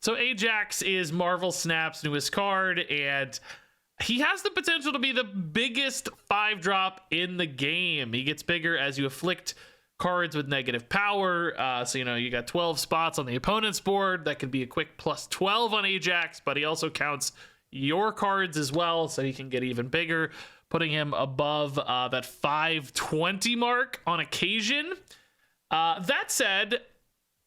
So Ajax is Marvel Snap's newest card, and he has the potential to be the biggest 5-drop in the game. He gets bigger as you afflict cards with negative power. So, you got 12 spots on the opponent's board. That could be a quick plus 12 on Ajax, but he also counts your cards as well, so he can get even bigger, putting him above that 520 mark on occasion. That said,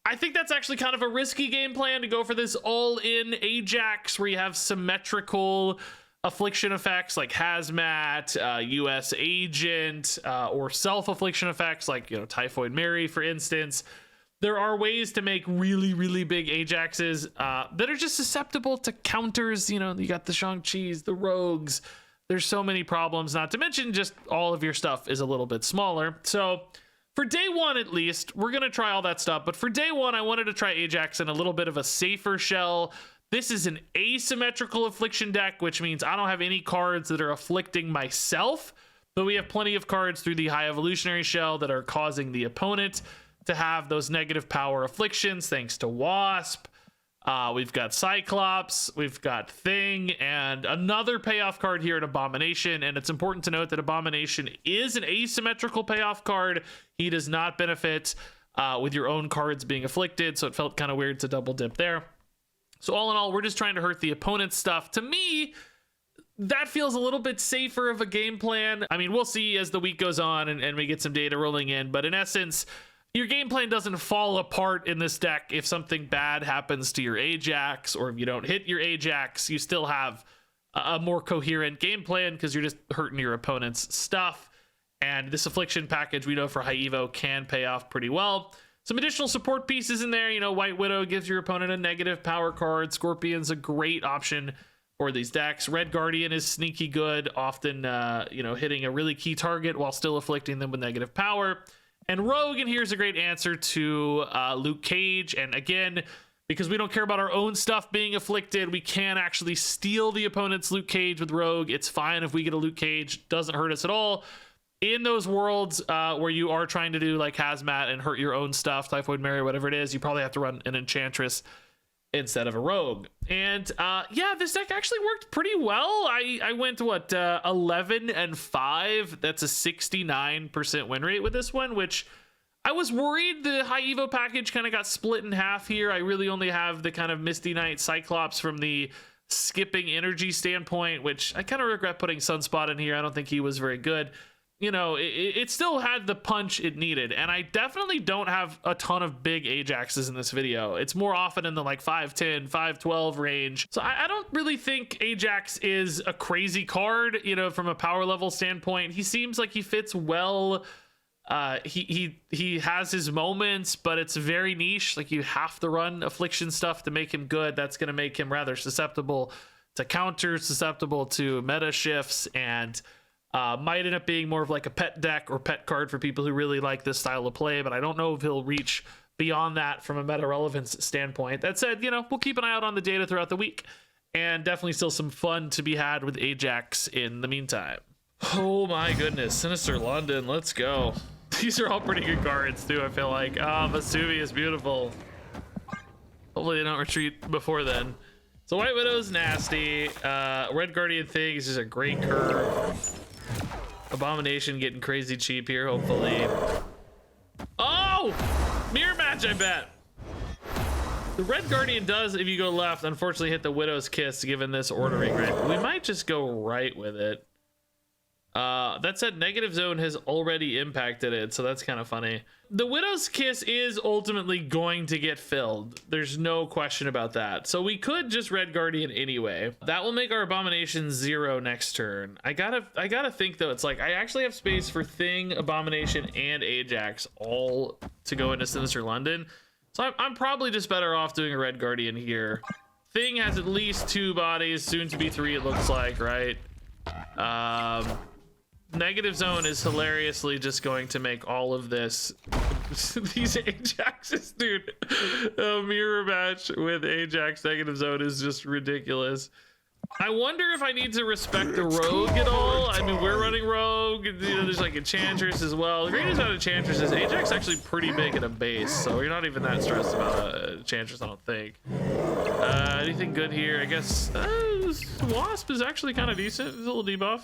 I think that's actually kind of a risky game plan to go for this all-in Ajax, where you have symmetrical affliction effects like Hazmat, US Agent, or self-affliction effects like, Typhoid Mary, for instance. There are ways to make really, really big Ajaxes that are just susceptible to counters. You got the Shang-Chi's, the Rogues. There's so many problems, not to mention just all of your stuff is a little bit smaller. So for day one, at least, we're going to try all that stuff. But for day one, I wanted to try Ajax in a little bit of a safer shell. This is an asymmetrical affliction deck, which means I don't have any cards that are afflicting myself, but we have plenty of cards through the High Evolutionary shell that are causing the opponent to have those negative power afflictions, thanks to Wasp. We've got Cyclops, we've got Thing, and another payoff card here at Abomination. And it's important to note that Abomination is an asymmetrical payoff card. He does not benefit with your own cards being afflicted, so it felt kind of weird to double dip there. So all in all, we're just trying to hurt the opponent's stuff. To me, that feels a little bit safer of a game plan. I mean, we'll see as the week goes on and we get some data rolling in, but in essence, your game plan doesn't fall apart in this deck if something bad happens to your Ajax, or if you don't hit your Ajax. You still have a more coherent game plan because you're just hurting your opponent's stuff. And this affliction package, we know for High Evo, can pay off pretty well. Some additional support pieces in there. White Widow gives your opponent a negative power card. Scorpion's a great option for these decks. Red Guardian is sneaky good, often hitting a really key target while still afflicting them with negative power. And Rogue in here is a great answer to Luke Cage. And again, because we don't care about our own stuff being afflicted, we can actually steal the opponent's Luke Cage with Rogue. It's fine if we get a Luke Cage. Doesn't hurt us at all. In those worlds where you are trying to do like Hazmat and hurt your own stuff, Typhoid Mary, whatever it is, you probably have to run an Enchantress instead of a Rogue. And yeah, this deck actually worked pretty well. I went 11-5. That's a 69% win rate with this one, which I was worried the High Evo package kind of got split in half here. I really only have the kind of Misty Knight Cyclops from the skipping energy standpoint, which I kind of regret putting Sunspot in here. I don't think he was very good. It still had the punch it needed, and I definitely don't have a ton of big Ajaxes in this video. It's more often in the like 5'10", 5'12 range. So I don't really think Ajax is a crazy card, from a power level standpoint. He seems like he fits well. He has his moments, but it's very niche. Like, you have to run affliction stuff to make him good. That's going to make him rather susceptible to counters, susceptible to meta shifts, and might end up being more of like a pet deck or pet card for people who really like this style of play, but I don't know if he'll reach beyond that from a meta relevance standpoint. That said, we'll keep an eye out on the data throughout the week, and definitely still some fun to be had with Ajax in the meantime. Oh my goodness, Sinister London, let's go. These are all pretty good cards too, I feel like. Vesuvius, beautiful. Hopefully they don't retreat before then. So White Widow's nasty. Red Guardian Thing is just a great curve. Abomination getting crazy cheap here, hopefully. Oh! Mirror match, I bet. The Red Guardian does, if you go left, unfortunately hit the Widow's Kiss, given this ordering right. We might just go right with it. That said, Negative Zone has already impacted it, so that's kind of funny. The Widow's Kiss is ultimately going to get filled. There's no question about that. So we could just Red Guardian anyway. That will make our Abomination 0 next turn. I gotta think though, it's like I actually have space for Thing, Abomination, and Ajax all to go into Sinister London. So I'm probably just better off doing a Red Guardian here. Thing has at least 2 bodies, soon to be 3 it looks like, right? Negative Zone is hilariously just going to make all of this these Ajaxes, dude. A mirror match with Ajax Negative Zone is just ridiculous. I wonder if I need to respect the Rogue at all. I mean, we're running Rogue, there's like Enchantress as well. The greatest about Enchantress is Ajax actually pretty big at a base, so you're not even that stressed about Enchantress, I don't think. Anything good here? I guess Wasp is actually kind of decent. It's a little debuff.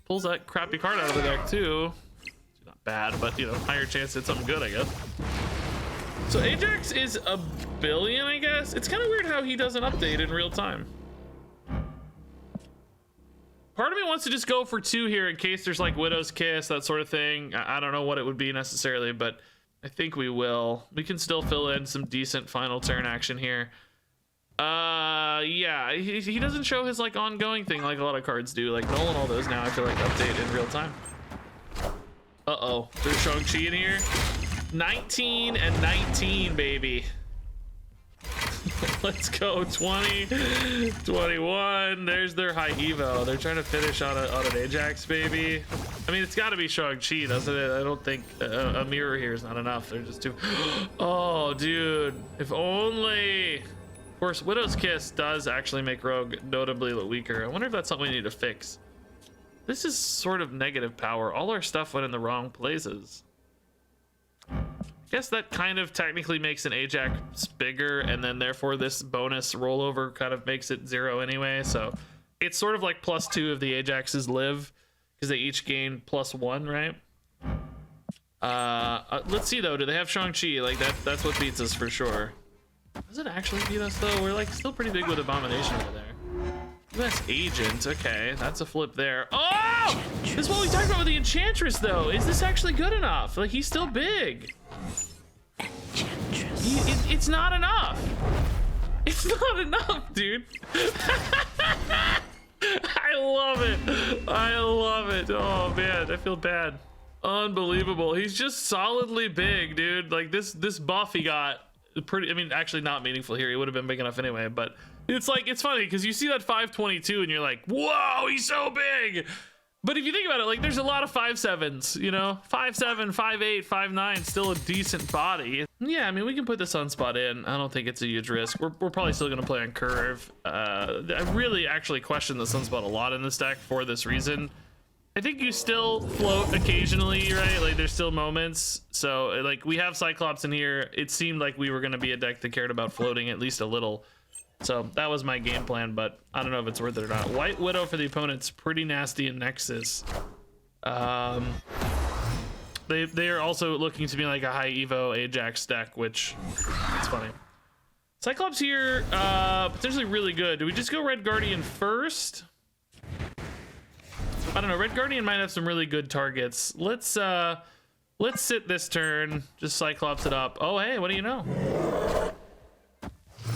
Pulls that crappy card out of the deck too. It's not bad, but you know, higher chance it's something good, I guess. So Ajax is a billion, I guess. It's kind of weird how he doesn't update in real time. Part of me wants to just go for 2 here in case there's like Widow's Kiss, that sort of thing. I don't know what it would be necessarily, but I think we will. We can still fill in some decent final turn action here. Yeah, he doesn't show his like ongoing thing like a lot of cards do. Like Null and all those now I feel like update in real time. Uh-oh, there's Shang-Chi in here. 19 and 19, baby. Let's go. 20, 21. There's their high evo. They're trying to finish on an Ajax, baby. I mean, it's got to be Shang-Chi, doesn't it? I don't think a mirror here is not enough. They're just too. Oh, dude. If only. Of course, Widow's Kiss does actually make Rogue notably weaker. I wonder if that's something we need to fix. This is sort of negative power. All our stuff went in the wrong places. I guess that kind of technically makes an Ajax bigger, and then therefore this bonus rollover kind of makes it 0 anyway. So it's sort of like +2 of the Ajaxes live because they each gain +1, right? Let's see though. Do they have Shang-Chi? Like that's what beats us for sure. Does it actually beat us though? We're like still pretty big with Abomination over there. US Agent, okay, that's a flip there. Oh! This is what we talked about with the Enchantress though. Is this actually good enough? Like he's still big. It's not enough. It's not enough, dude. I love it. I love it. Oh man, I feel bad. Unbelievable. He's just solidly big, dude. Like this buff he got pretty, I mean, actually not meaningful here. He would have been big enough anyway, but it's like, it's funny because you see that 522 and you're like, whoa, he's so big. But if you think about it, like there's a lot of 5.7s, you know, 5.7, 5.8, 5.9, still a decent body. Yeah, I mean, we can put the Sunspot in. I don't think it's a huge risk. We're probably still going to play on Curve. I really actually question the Sunspot a lot in this deck for this reason. I think you still float occasionally, right? Like there's still moments. So like we have Cyclops in here. It seemed like we were going to be a deck that cared about floating at least a little. So that was my game plan, but I don't know if it's worth it or not. White Widow for the opponent's pretty nasty in Nexus. They are also looking to be like a high Evo Ajax deck, which it's funny. Cyclops here, potentially really good. Do we just go Red Guardian first? I don't know. Red Guardian might have some really good targets. Let's sit this turn. Just Cyclops it up. Oh hey, what do you know?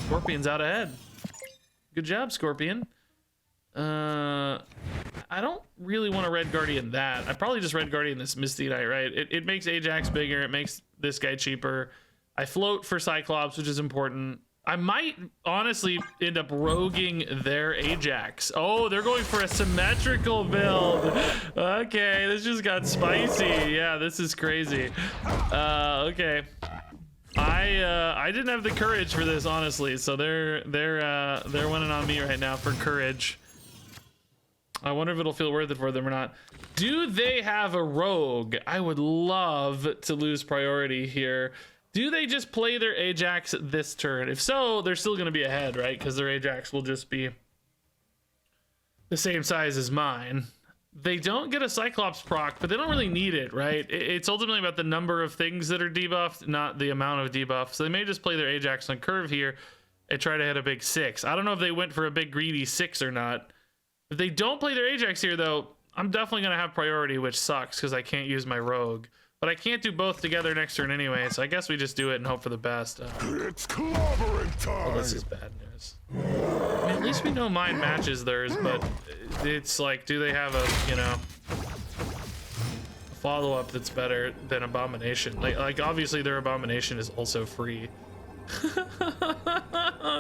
Scorpion's out ahead. Good job, Scorpion. I don't really want to Red Guardian that. I probably just Red Guardian this Misty Knight, right? It makes Ajax bigger. It makes this guy cheaper. I float for Cyclops, which is important. I might honestly end up roguing their Ajax. Oh, they're going for a symmetrical build. Okay, this just got spicy. Yeah, this is crazy. Okay. I didn't have the courage for this, honestly, so they're winning on me right now for courage. I wonder if it'll feel worth it for them or not. Do they have a rogue? I would love to lose priority here. Do they just play their Ajax this turn? If so, they're still going to be ahead, right? Because their Ajax will just be the same size as mine. They don't get a Cyclops proc, but they don't really need it, right? It's ultimately about the number of things that are debuffed, not the amount of debuff. So they may just play their Ajax on curve here and try to hit a big 6. I don't know if they went for a big greedy 6 or not. If they don't play their Ajax here, though, I'm definitely going to have priority, which sucks because I can't use my rogue. But I can't do both together next turn anyway, so I guess we just do it and hope for the best. It's clobbering time. Oh, this is bad news. I mean, at least we know mine matches theirs, but it's like, do they have a, you know, follow-up that's better than Abomination? Like obviously their Abomination is also free.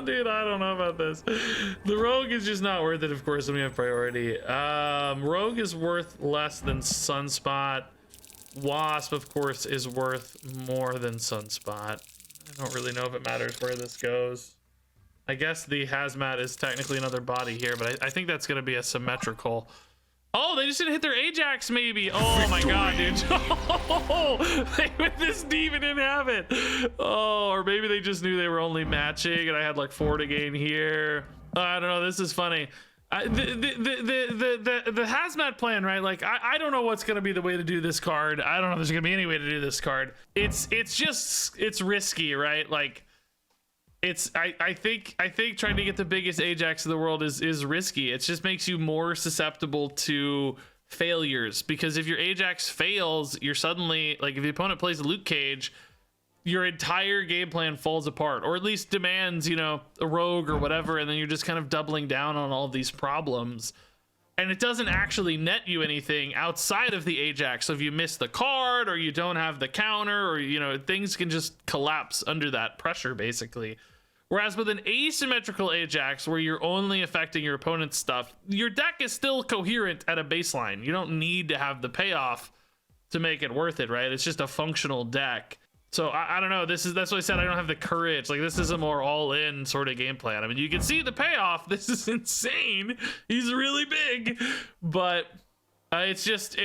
Dude, I don't know about this. The Rogue is just not worth it, of course, when we have priority. Rogue is worth less than Sunspot. Wasp, of course, is worth more than Sunspot. I don't really know if it matters where this goes. I guess the Hazmat is technically another body here, but I think that's going to be a symmetrical. Oh, they just didn't hit their Ajax, maybe. Oh my god, dude. This demon didn't have it. Oh, or maybe they just knew they were only matching and I had like 4 to gain here. I don't know. This is funny. The hazmat plan, right? Like I don't know what's gonna be the way to do this card. I don't know if there's gonna be any way to do this card. It's risky, right? Like I think trying to get the biggest Ajax in the world is risky. It just makes you more susceptible to failures, because if your Ajax fails, you're suddenly like, if the opponent plays a Luke Cage, your entire game plan falls apart, or at least demands, you know, a rogue or whatever, and then you're just kind of doubling down on all of these problems. And it doesn't actually net you anything outside of the Ajax. So if you miss the card, or you don't have the counter, or, you know, things can just collapse under that pressure, basically. Whereas with an asymmetrical Ajax, where you're only affecting your opponent's stuff, your deck is still coherent at a baseline. You don't need to have the payoff to make it worth it, right? It's just a functional deck. So I don't know. That's why I said I don't have the courage. Like, this is a more all-in sort of game plan. I mean, you can see the payoff. This is insane. He's really big, but it's just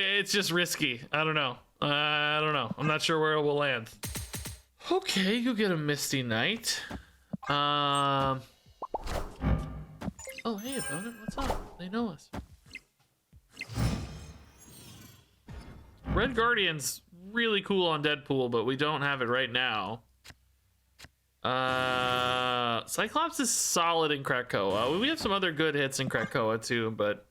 risky. I don't know. I'm not sure where it will land. Okay, you get a Misty Knight. Oh, hey, opponent. What's up? They know us. Red Guardian's really cool on Deadpool, but we don't have it right now. Cyclops is solid in Krakoa. We have some other good hits in Krakoa too, but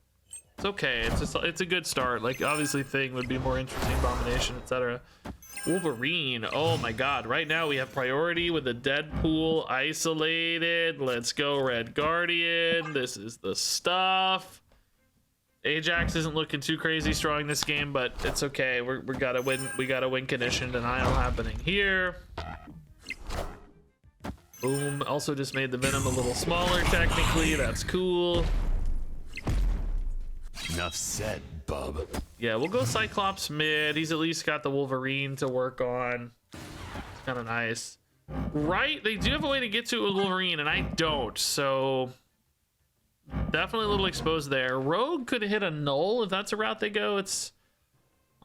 it's okay. It's a good start. Like, obviously Thing would be more interesting, Abomination, etc. Wolverine. Oh my god. Right now we have priority with the Deadpool isolated. Let's go Red Guardian. This is the stuff. Ajax isn't looking too crazy strong this game, but it's okay. We gotta win. We got a win condition denial happening here. Boom. Also just made the Venom a little smaller technically. That's cool. Enough said, bub. Yeah, we'll go Cyclops mid. He's at least got the Wolverine to work on. It's kind of nice. Right? They do have a way to get to a Wolverine, and I don't, so definitely a little exposed there. Rogue could hit a null if that's a route they go. It's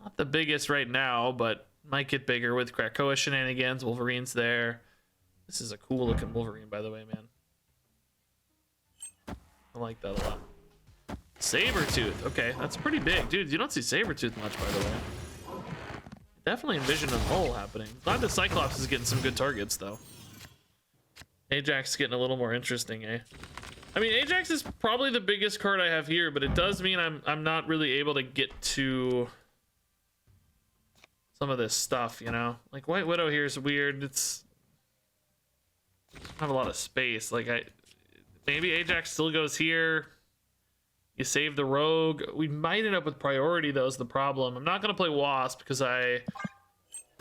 not the biggest right now, but might get bigger with Krakoa shenanigans. Wolverine's there. This is a cool looking Wolverine, by the way, man. I like that a lot. Sabretooth. Okay, that's pretty big. Dude, you don't see Sabretooth much, by the way. Definitely envision a null happening. Glad the Cyclops is getting some good targets, though. Ajax is getting a little more interesting, eh? I mean, Ajax is probably the biggest card I have here, but it does mean I'm not really able to get to some of this stuff, you know? Like, White Widow here is weird. It's I don't have a lot of space. Like, maybe Ajax still goes here. You save the Rogue. We might end up with priority, though, is the problem. I'm not gonna play Wasp because I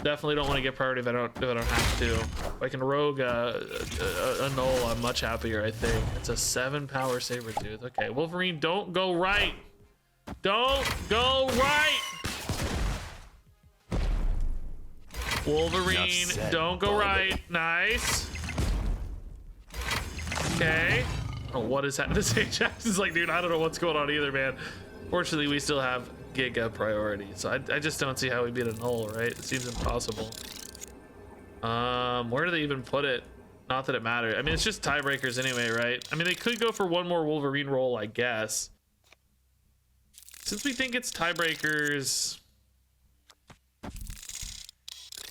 definitely don't want to get priority if I don't have to. If I can Rogue a null, I'm much happier, I think. It's a 7 power Sabretooth. Okay, Wolverine, don't go right. Don't go right. Wolverine, don't go right. Nice. Okay. Oh, what is happening? This Ajax is like, dude, I don't know what's going on either, man. Fortunately, we still have Giga priority, so I just don't see how we beat a null, right? It seems impossible. Where do they even put it? Not that it matters. I mean, it's just tiebreakers anyway, right? I mean, they could go for one more Wolverine roll, I guess. Since we think it's tiebreakers,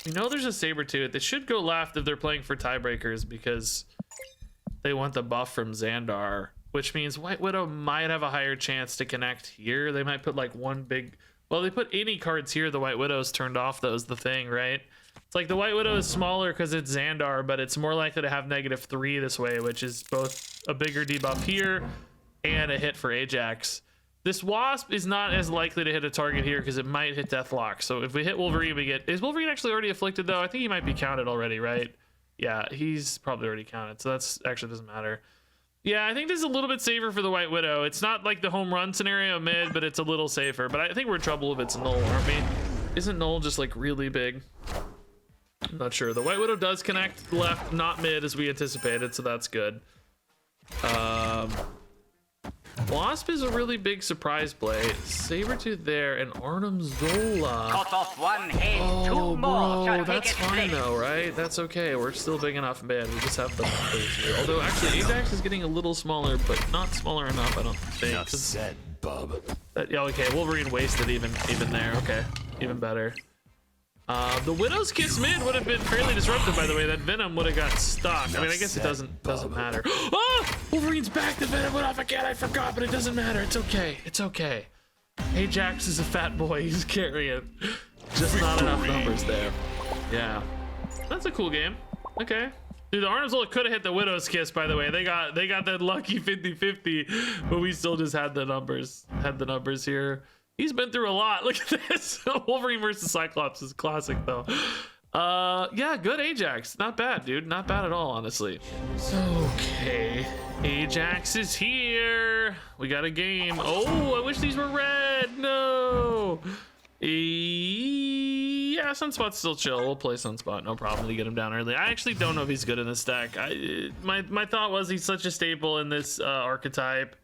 we know there's a Sabretooth. They should go left if they're playing for tiebreakers because they want the buff from Xandar, which means White Widow might have a higher chance to connect here. They might put like one big, well, they put any cards here. The White Widow's turned off, though, is the thing, right? It's like the White Widow is smaller because it's Xandar, but it's more likely to have -3 this way, which is both a bigger debuff here and a hit for Ajax. This Wasp is not as likely to hit a target here because it might hit Deathlock. So if we hit Wolverine, we get, is Wolverine actually already afflicted, though? I think he might be counted already, right? Yeah, he's probably already counted, so that's actually doesn't matter. Yeah, I think this is a little bit safer for the White Widow. It's not like the home run scenario mid, but it's a little safer. But I think we're in trouble if it's null, aren't we? Isn't null just like really big? I'm not sure. The White Widow does connect left, not mid as we anticipated, so that's good. Wasp is a really big surprise play. Sabretooth there and Arnim Zola. Cut off one head, two more Bro, shall that's take its fine place. though, right? That's okay. We're still big enough, man. We just have the numbers here. Although actually, Ajax is getting a little smaller, but not smaller enough, I don't think. Enough said, bub. Yeah, okay, Wolverine wasted even there. Okay, even better. The Widow's Kiss mid would have been fairly disruptive, by the way. That Venom would have got stuck. I mean, I guess it doesn't matter. Oh, Wolverine's back. The Venom went off again. I forgot, but it doesn't matter. It's okay. It's okay. Ajax is a fat boy. He's carrying. Just not enough numbers there. Yeah, that's a cool game. Okay. Dude, the Arnim Zola could have hit the Widow's Kiss, by the way. They got that lucky 50-50, but we still just had the numbers. Here. He's been through a lot. Look at this. Wolverine versus Cyclops is classic, though. Yeah, good Ajax. Not bad, dude. Not bad at all, honestly. Okay. Ajax is here. We got a game. Oh, I wish these were red. No. Yeah, Sunspot's still chill. We'll play Sunspot. No problem to get him down early. I actually don't know if he's good in this deck. My thought was he's such a staple in this archetype.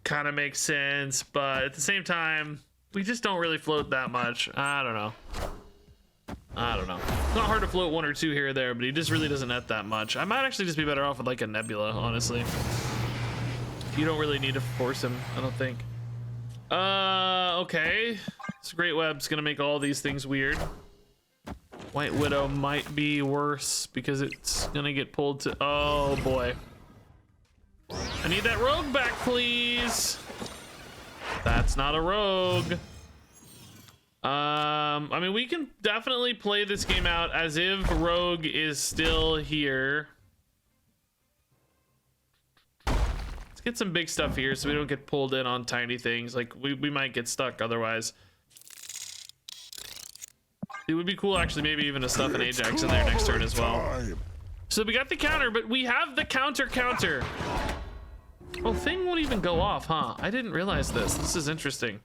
Kind of makes sense, but at the same time, we just don't really float that much. I don't know. It's not hard to float one or two here or there, but he just really doesn't net that much. I might actually just be better off with like a Nebula, honestly. You don't really need to force him, I don't think. Okay. This Great Web's gonna make all these things weird. White Widow might be worse because it's gonna get pulled to, oh boy. I need that rogue back, please. That's not a rogue. I mean, we can definitely play this game out as if rogue is still here. Let's get some big stuff here so we don't get pulled in on tiny things. Like, we might get stuck otherwise. It would be cool, actually, maybe even to stuff an Ajax in there next turn as well. So we got the counter, but we have the counter. Oh, thing won't even go off, huh? I didn't realize this. This is interesting.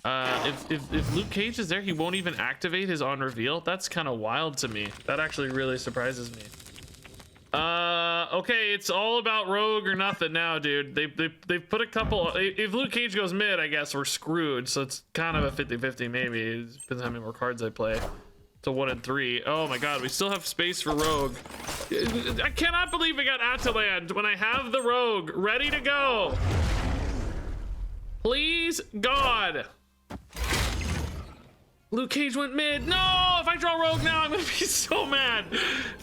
If Luke Cage is there, he won't even activate his on reveal. That's kind of wild to me. That actually really surprises me. Okay, it's all about rogue or nothing now, dude. They've put a couple. If Luke Cage goes mid, I guess we're screwed. So it's kind of a 50-50 maybe. It depends on how many more cards I play. To 1 and 3. Oh my god, we still have space for rogue. I cannot believe we got Ataland when I have the rogue ready to go. Please, God. Luke Cage went mid. No, if I draw rogue now, I'm gonna be so mad.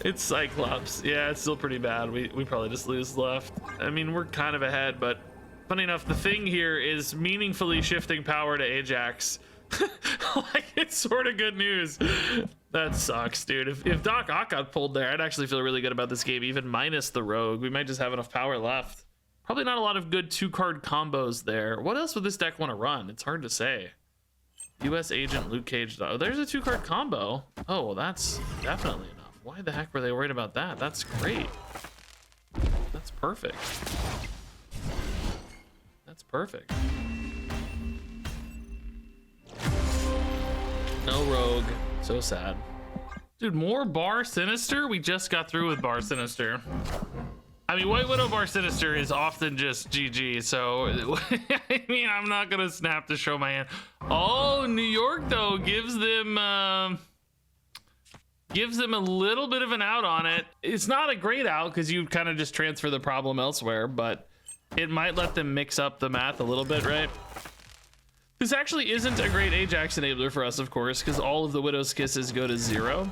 It's Cyclops. Yeah, it's still pretty bad. We probably just lose left. I mean, we're kind of ahead, but funny enough, the thing here is meaningfully shifting power to Ajax. Like, it's sort of good news. That sucks, dude. If Doc Ock got pulled there, I'd actually feel really good about this game, even minus the rogue. We might just have enough power left. Probably not a lot of good 2-card combos there. What else would this deck want to run? It's hard to say. US Agent, Luke Cage, though. There's a 2-card combo. Oh, well, that's definitely enough. Why the heck were they worried about that? That's great. That's perfect. That's perfect. No rogue. So sad. Dude, more Bar Sinister? We just got through with Bar Sinister. I mean, White Widow Bar Sinister is often just GG, so I mean, I'm not gonna snap to show my hand. Oh, New York though gives them a little bit of an out on it. It's not a great out because you kind of just transfer the problem elsewhere, but it might let them mix up the math a little bit, right? This actually isn't a great Ajax enabler for us, of course, because all of the Widow's Kisses go to 0.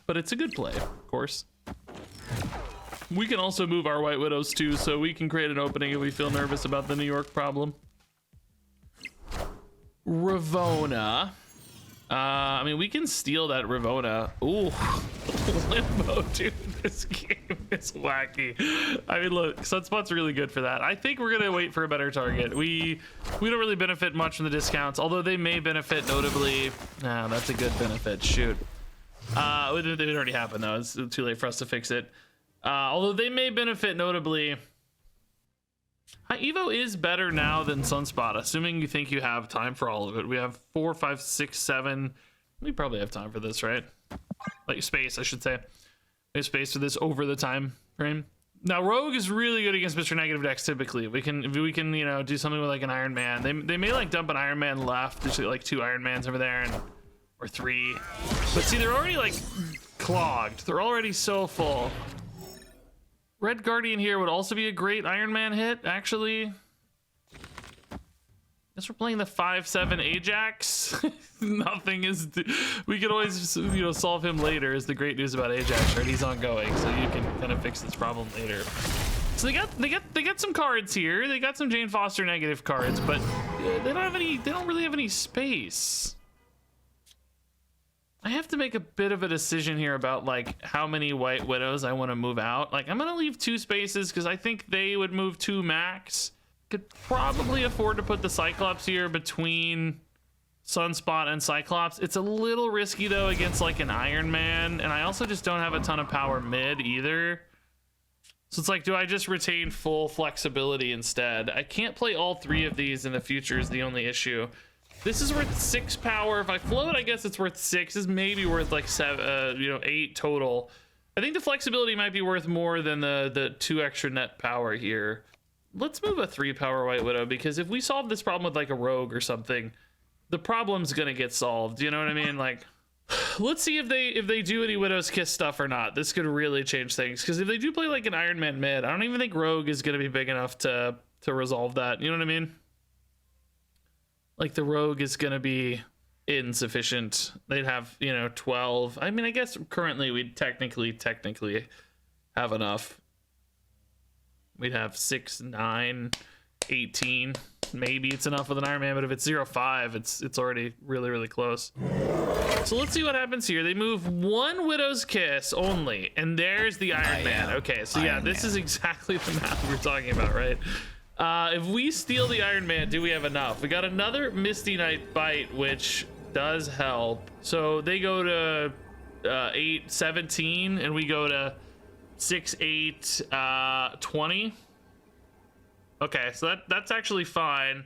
But it's a good play, of course. We can also move our White Widows too, so we can create an opening if we feel nervous about the New York problem. Ravona. I mean, we can steal that Ravona. Ooh, Limbo, dude. This game is wacky. I mean, look, Sunspot's really good for that. I think we're gonna wait for a better target. We don't really benefit much from the discounts, although they may benefit notably. Nah, that's a good benefit. Shoot. It already happened though. It's too late for us to fix it. Although they may benefit notably. High Evo is better now than Sunspot, assuming you think you have time for all of it. We have 4, 5, 6, 7. We probably have time for this, right? Like space, I should say. We have space for this over the time frame. Now Rogue is really good against Mr. Negative decks. Typically, we can you know do something with like an Iron Man. They may like dump an Iron Man left. There's like 2 Iron Mans over there, or 3. But see, they're already like clogged. They're already so full. Red Guardian here would also be a great Iron Man hit, actually. Guess we're playing the 5/7 Ajax. Nothing is. We could always, you know, solve him later. Is the great news about Ajax, right? He's ongoing, so you can kind of fix this problem later. So they got some cards here. They got some Jane Foster negative cards, but they don't have any. They don't really have any space. I have to make a bit of a decision here about like how many White Widows I want to move out. Like I'm gonna leave 2 spaces because I think they would move 2 max. Could probably afford to put the Cyclops here between Sunspot and Cyclops. It's a little risky though against like an Iron Man, and I also just don't have a ton of power mid either. So it's like, do I just retain full flexibility instead? I can't play all 3 of these in the future is the only issue. This is worth 6 power. If I float, I guess it's worth 6. It's maybe worth like 7, you know, 8 total. I think the flexibility might be worth more than the 2 extra net power here. Let's move a 3 power White Widow, because if we solve this problem with like a Rogue or something, the problem's gonna get solved. You know what I mean? Like, let's see if they do any Widow's Kiss stuff or not. This could really change things, because if they do play like an Iron Man mid, I don't even think Rogue is gonna be big enough to resolve that. You know what I mean? Like the Rogue is gonna be insufficient. They'd have, you know, 12. I mean, I guess currently we'd technically have enough. We'd have 6, 9, 18. Maybe it's enough with an Iron Man, but if it's 0-5, it's already really, really close. So let's see what happens here. They move 1 Widow's Kiss only, and there's the Iron Man. Okay, so yeah, this is exactly the map we were talking about, right? If we steal the Iron Man, do we have enough? We got another Misty Knight Bite, which does help. So they go to 8, 17, and we go to 6, 8, 20. Okay, so that's actually fine.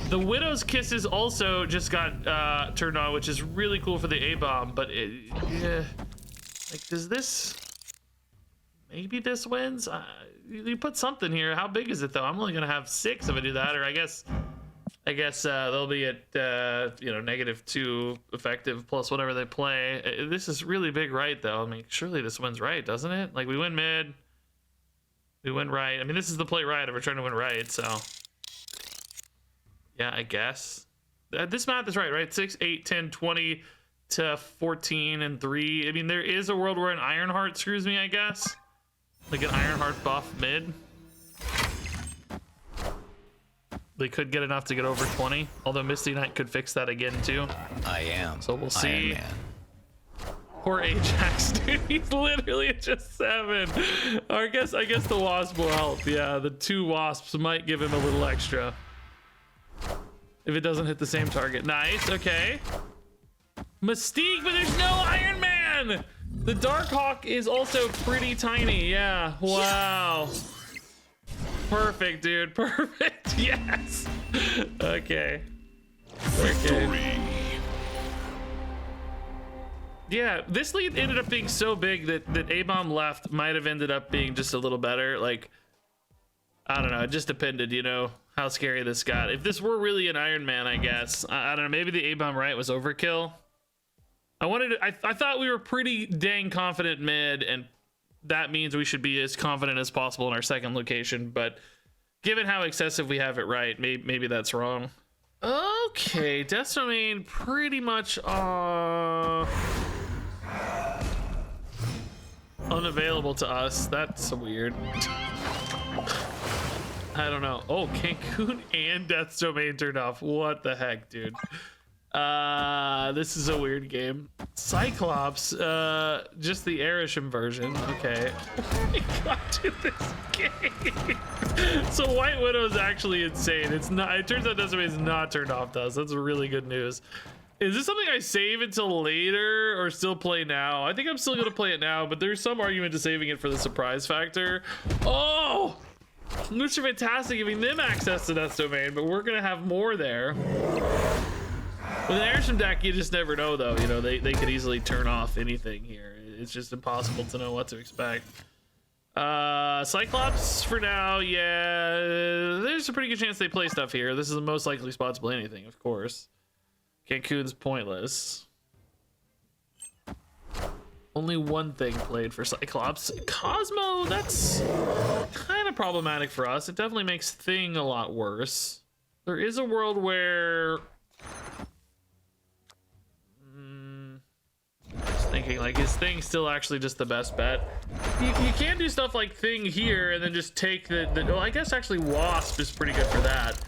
The Widow's Kisses also just got turned on, which is really cool for the A-bomb, but yeah, like, does this, maybe this wins? You put something here. How big is it though? I'm only gonna have 6 if I do that, or I guess they'll be at you know, -2 effective plus whatever they play. This is really big, right? Though, I mean, surely this wins right, doesn't it? Like, we win mid, we win right. I mean, this is the play right if we're trying to win right. So yeah, I guess this math is right? 6, 8, 10, 20 to 14 and 3. I mean, there is a world where an Ironheart screws me, I guess, like an Ironheart buff mid. They could get enough to get over 20, although Misty Knight could fix that again too. I am. So we'll see. Iron Man. Poor Ajax, dude. He's literally at just 7. I guess the Wasp will help. Yeah, the 2 Wasps might give him a little extra if it doesn't hit the same target. Nice. Okay. Mystique, but there's no Iron Man. The Darkhawk is also pretty tiny. Yeah. Wow. Perfect, dude. Perfect. Yes. Okay. Victory. Yeah, this lead ended up being so big that A-bomb left might have ended up being just a little better. Like, I don't know. It just depended, you know, how scary this got. If this were really an Iron Man, I guess. I don't know. Maybe the A-bomb right was overkill. I thought we were pretty dang confident mid, and that means we should be as confident as possible in our second location. But given how excessive we have it right, maybe that's wrong. Okay, Death Domain pretty much unavailable to us. That's weird. I don't know. Oh, Cancun and Death's Domain turned off. What the heck, dude? This is a weird game. Cyclops, just the Erisham version. Okay. Oh my god, dude, this game. So White Widow is actually insane. It's not. It turns out Death's Domain is not turned off to us. That's really good news. Is this something I save until later or still play now? I think I'm still gonna play it now, but there's some argument to saving it for the surprise factor. Oh! Mr. Fantastic giving them access to Death's Domain, but we're gonna have more there. With an Erisham deck, you just never know, though. You know, they could easily turn off anything here. It's just impossible to know what to expect. Cyclops for now. Yeah, there's a pretty good chance they play stuff here. This is the most likely spot to play anything, of course. Cancun's pointless. Only one thing played for Cyclops. Cosmo, that's kind of problematic for us. It definitely makes Thing a lot worse. There is a world where... just thinking, like, is Thing still actually just the best bet? You can do stuff like Thing here and then just take the well, I guess actually Wasp is pretty good for that.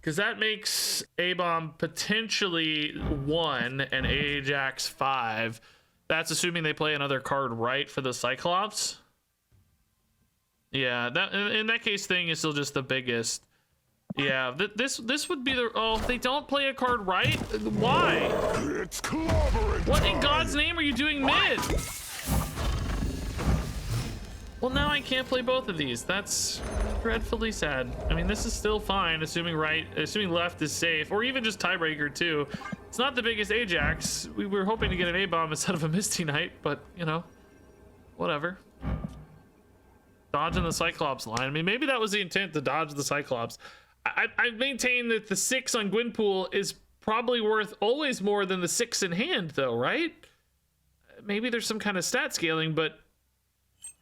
Because that makes A-Bomb potentially 1 and Ajax 5. That's assuming they play another card right for the Cyclops. Yeah, that in that case, Thing is still just the biggest. Yeah, this would be the... Oh, they don't play a card right? Why? It's clobbering. What in God's name are you doing mid? Well, now I can't play both of these. That's dreadfully sad. I mean, this is still fine, assuming left is safe, or even just tiebreaker too. It's not the biggest Ajax. We were hoping to get an A-Bomb instead of a Misty Knight, but you know, whatever. Dodging the Cyclops line. I mean, maybe that was the intent, to dodge the Cyclops. I maintain that the 6 on Gwynpool is probably worth always more than the 6 in hand, though, right? Maybe there's some kind of stat scaling, but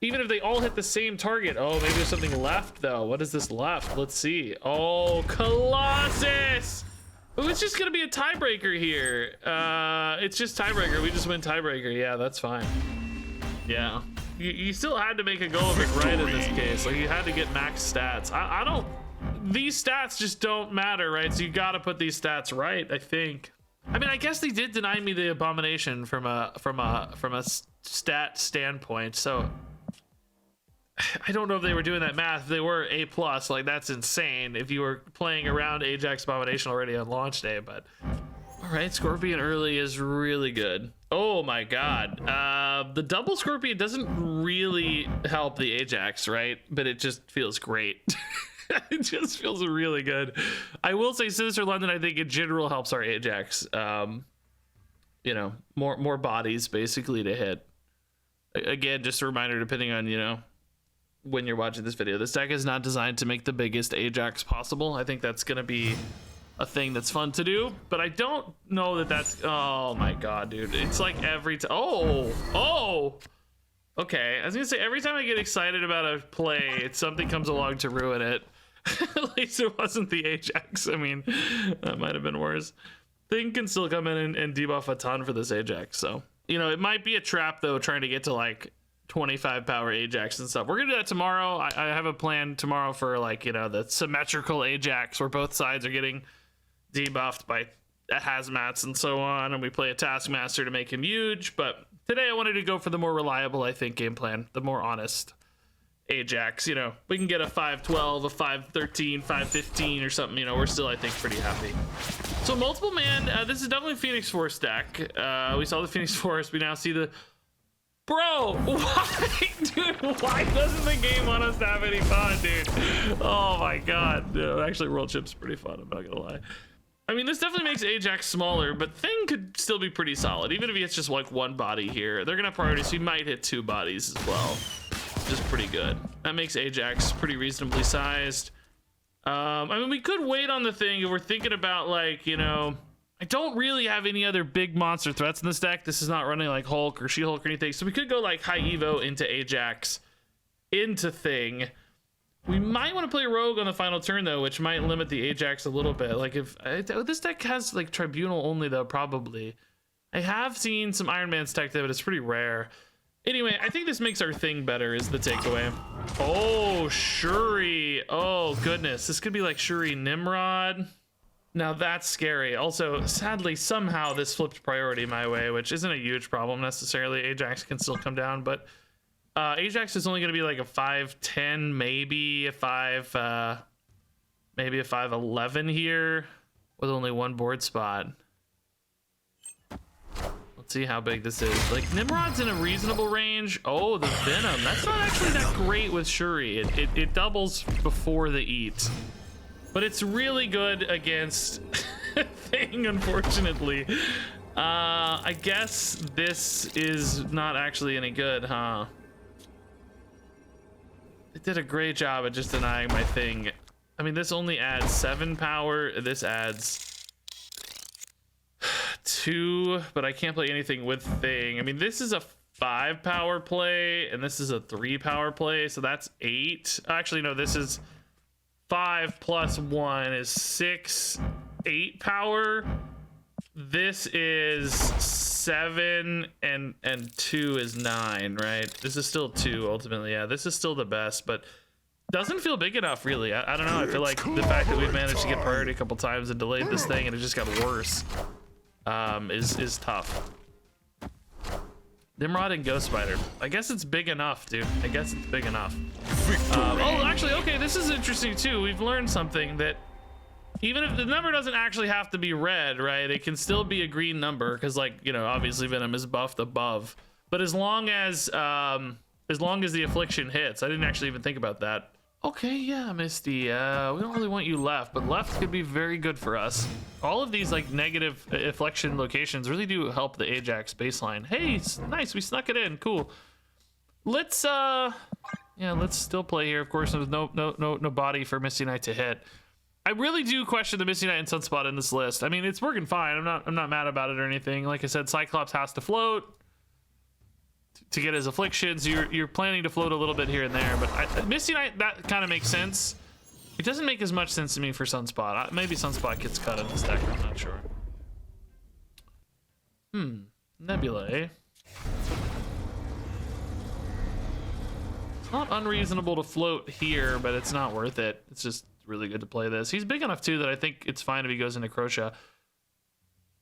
even if they all hit the same target. Oh, maybe there's something left, though. What is this left? Let's see. Oh, Colossus! Oh, it's just gonna be a tiebreaker here. It's just tiebreaker. We just win tiebreaker. Yeah, that's fine. Yeah. You still had to make a go of it right in this case. Like, you had to get max stats. I don't... These stats just don't matter, right? So you gotta put these stats right, I think. I mean, I guess they did deny me the Abomination from a stat standpoint, so... I don't know if they were doing that math. If they were A+, like, that's insane if you were playing around Ajax Abomination already on launch day, but... Alright, Scorpion early is really good. Oh my god. The double Scorpion doesn't really help the Ajax, right? But it just feels great. It just feels really good. I will say Sinister London, I think in general helps our Ajax. You know, more bodies basically to hit. Again, just a reminder, depending on, you know, when you're watching this video, this deck is not designed to make the biggest Ajax possible. I think that's gonna be a thing that's fun to do, but I don't know that that's... Oh my god, dude. It's like every time... Oh! Okay, I was gonna say, every time I get excited about a play, something comes along to ruin it. At least it wasn't the Ajax. I mean, that might have been worse. Thing can still come in and debuff a ton for this Ajax, so... You know, it might be a trap, though, trying to get to, like, 25 power Ajax and stuff. We're gonna do that tomorrow. I have a plan tomorrow for, like, you know, the symmetrical Ajax, where both sides are getting debuffed by hazmats and so on, and we play a Taskmaster to make him huge. But today I wanted to go for the more reliable, I think, game plan, the more honest Ajax. You know, we can get a 5-12, a 5-13, 5-15 or something. You know, we're still, I think, pretty happy. So multiple man, this is definitely Phoenix Force deck. We saw the Phoenix Force. We now see the... Bro, why, dude? Why doesn't the game want us to have any fun, dude? Oh my god. No, actually, World Chip's pretty fun, I'm not gonna lie. I mean, this definitely makes Ajax smaller, but Thing could still be pretty solid. Even if he hits just like one body here, they're gonna priority, so he might hit 2 bodies as well. Just pretty good. That makes Ajax pretty reasonably sized. I mean, we could wait on the Thing if we're thinking about, like, you know, I don't really have any other big monster threats in this deck. This is not running like Hulk or She-Hulk or anything. So we could go like High Evo into Ajax, into Thing. We might want to play Rogue on the final turn, though, which might limit the Ajax a little bit. Like, if this deck has like Tribunal only, though, probably. I have seen some Iron Man's tech there, but it's pretty rare. Anyway, I think this makes our Thing better, is the takeaway. Oh, Shuri. Oh, goodness. This could be like Shuri Nimrod. Now that's scary. Also, sadly, somehow this flipped priority my way, which isn't a huge problem necessarily. Ajax can still come down, but Ajax is only going to be like a 5-10, maybe a 5-11 here with only 1 board spot. Let's see how big this is. Like, Nimrod's in a reasonable range. Oh, the Venom. That's not actually that great with Shuri. It doubles before the eat. But it's really good against Thing, unfortunately. I guess this is not actually any good, huh? It did a great job at just denying my thing. I mean, this only adds 7 power. This adds 2, but I can't play anything with thing. I mean, this is a 5 power play, and this is a 3 power play, so that's 8. Actually, no, this is 5 plus 1 is 6, 8 power. This is 7 and 2 is 9, right? This is still 2 ultimately. Yeah, this is still the best, but doesn't feel big enough really. I don't know. I feel like the fact that we've managed to get priority a couple times and delayed this thing and it just got worse is tough. Nimrod and Ghost Spider. I guess it's big enough, dude. I guess it's big enough. Oh, actually, okay, this is interesting too. We've learned something that even if the number doesn't actually have to be red, right? It can still be a green number because, like, you know, obviously Venom is buffed above. But as long as the affliction hits, I didn't actually even think about that. Okay, yeah, Misty. We don't really want you left, but left could be very good for us. All of these like negative affliction locations really do help the Ajax baseline. Hey, it's nice, we snuck it in. Cool. Let's let's still play here. Of course, there's no body for Misty Knight to hit. I really do question the Misty Knight and Sunspot in this list. I mean, it's working fine. I'm not mad about it or anything. Like I said, Cyclops has to float to get his afflictions. You're planning to float a little bit here and there, but Misty Knight, that kind of makes sense. It doesn't make as much sense to me for Sunspot. Maybe Sunspot gets cut in this deck. I'm not sure. Nebula, eh? It's not unreasonable to float here, but it's not worth it. It's just really good to play this. He's big enough too that I think it's fine if he goes into Crocea.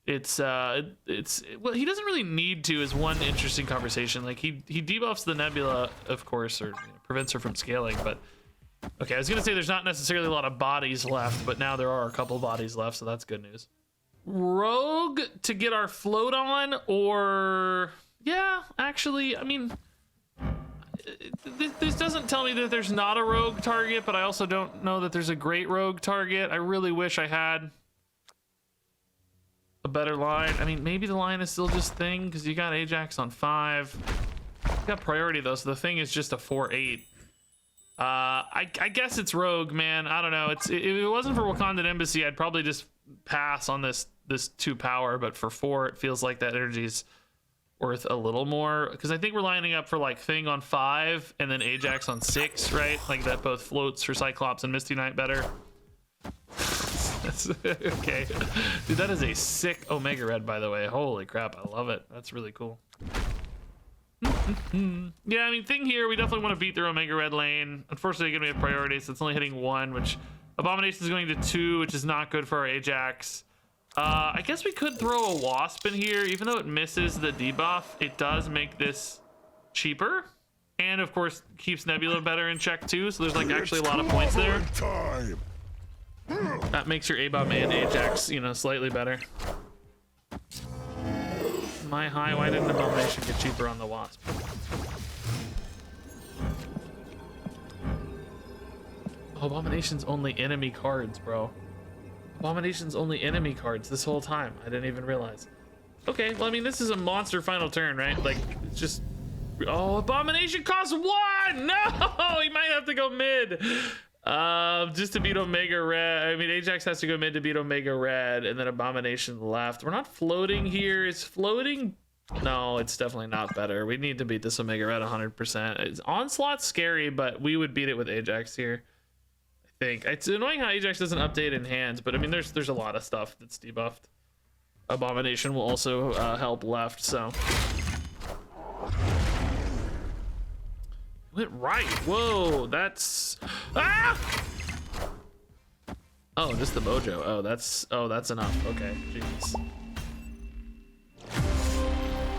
Well, he doesn't really need to is one interesting conversation. Like he debuffs the Nebula, of course, or prevents her from scaling, but okay, I was gonna say there's not necessarily a lot of bodies left, but now there are a couple bodies left, so that's good news. Rogue to get our float on, or yeah, actually, I mean, this doesn't tell me that there's not a rogue target, but I also don't know that there's a great rogue target. I really wish I had a better line. I mean, maybe the line is still just thing because you got Ajax on 5. You got priority though, so the thing is just a 4/8. I guess it's rogue, man. I don't know. If it wasn't for Wakandan Embassy, I'd probably just pass on this 2 power, but for 4, it feels like that energy's worth a little more because I think we're lining up for like thing on 5 and then Ajax on 6, right? Like that both floats for Cyclops and Misty Knight better. That's okay, dude. That is a sick Omega Red, by the way. Holy crap, I love it. That's really cool. Yeah, I mean, thing here, we definitely want to beat their Omega Red lane. Unfortunately, gonna be a priority, so it's only hitting 1, which Abomination is going to 2, which is not good for our Ajax. I guess we could throw a Wasp in here. Even though it misses the debuff, it does make this cheaper. And of course, keeps Nebula better in check too. So there's like actually a lot of points there. That makes your Abom and Ajax, you know, slightly better. My high, why didn't Abomination get cheaper on the Wasp? Oh, Abomination's only enemy cards, bro. Abomination's only enemy cards this whole time. I didn't even realize. Okay, well, I mean, this is a monster final turn, right? Like, it's just... Oh, Abomination costs 1! No! He might have to go mid. Just to beat Omega Red. I mean, Ajax has to go mid to beat Omega Red, and then Abomination left. We're not floating here. Is floating... No, it's definitely not better. We need to beat this Omega Red 100%. Onslaught's scary, but we would beat it with Ajax here. Think it's annoying how Ajax doesn't update in hands, but I mean there's a lot of stuff that's debuffed. Abomination will also help left, so went right. Whoa, that's oh, just the mojo. Oh, that's enough. Okay, jeez.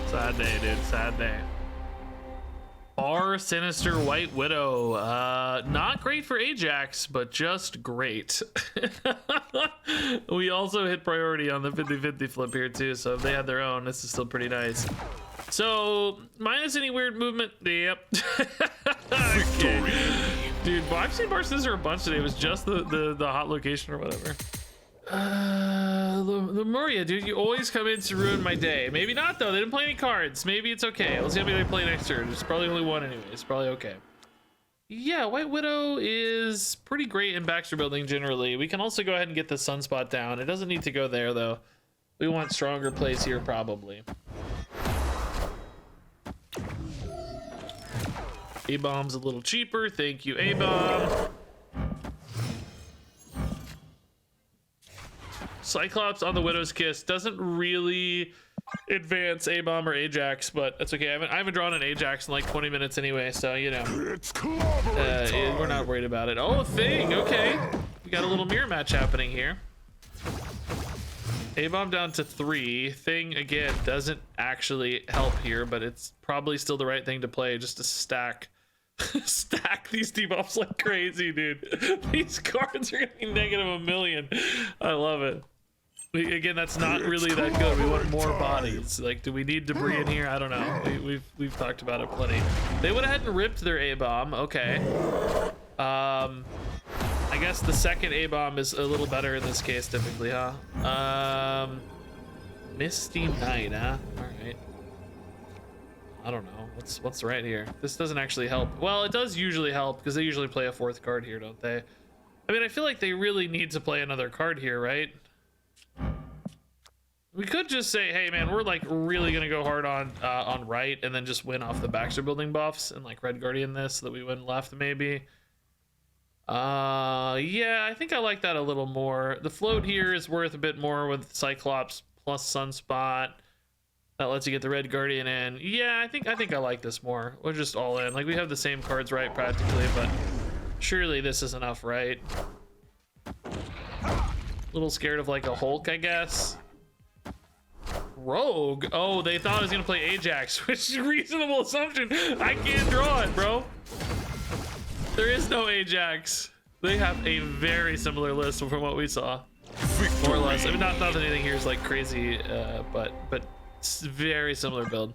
Sad day, dude. Sad day. Our Sinister White Widow. Not great for Ajax, but just great. We also hit priority on the 50-50 flip here too, so if they had their own, this is still pretty nice. So, minus any weird movement. Yep. Okay. Dude, I've seen bar scissor a bunch today. It was just the hot location or whatever. Lemuria, dude, you always come in to ruin my day. Maybe not though. They didn't play any cards. Maybe it's okay. Let's see how many they play next turn. There's probably only one anyway. It's probably okay. Yeah, White Widow is pretty great in Baxter building generally. We can also go ahead and get the Sunspot down. It doesn't need to go there though. We want stronger plays here probably. A-bomb's a little cheaper. Thank you, A-bomb. Cyclops on the Widow's Kiss doesn't really advance A-bomb or Ajax, but that's okay. I haven't drawn an Ajax in like 20 minutes anyway, so you know. It's clobbering time. We're not worried about it. Oh, Thing. Okay. We got a little mirror match happening here. A-bomb down to 3. Thing, again, doesn't actually help here, but it's probably still the right thing to play just to stack these debuffs like crazy, dude. These cards are getting negative a million. I love it. Again, that's not really that good. We want more bodies. Like, do we need debris in here? I don't know. We've talked about it plenty. They went ahead and ripped their A-bomb. Okay. I guess the second A-bomb is a little better in this case, typically, huh? Misty Knight, huh? All right. I don't know. What's right here? This doesn't actually help. Well, it does usually help because they usually play a 4th card here, don't they? I mean, I feel like they really need to play another card here, right? We could just say, hey man, we're like really gonna go hard on right and then just win off the Baxter building buffs and like Red Guardian this so that we win left maybe. Yeah, I think I like that a little more. The float here is worth a bit more with Cyclops plus Sunspot. That lets you get the Red Guardian in. Yeah, I think I like this more. We're just all in. Like we have the same cards right practically, but surely this is enough, right? A little scared of like a Hulk, I guess. Rogue? Oh, they thought I was gonna play Ajax, which is a reasonable assumption. I can't draw it, bro. There is no Ajax. They have a very similar list from what we saw. More or less. I mean, not that anything here is like crazy, but it's very similar build.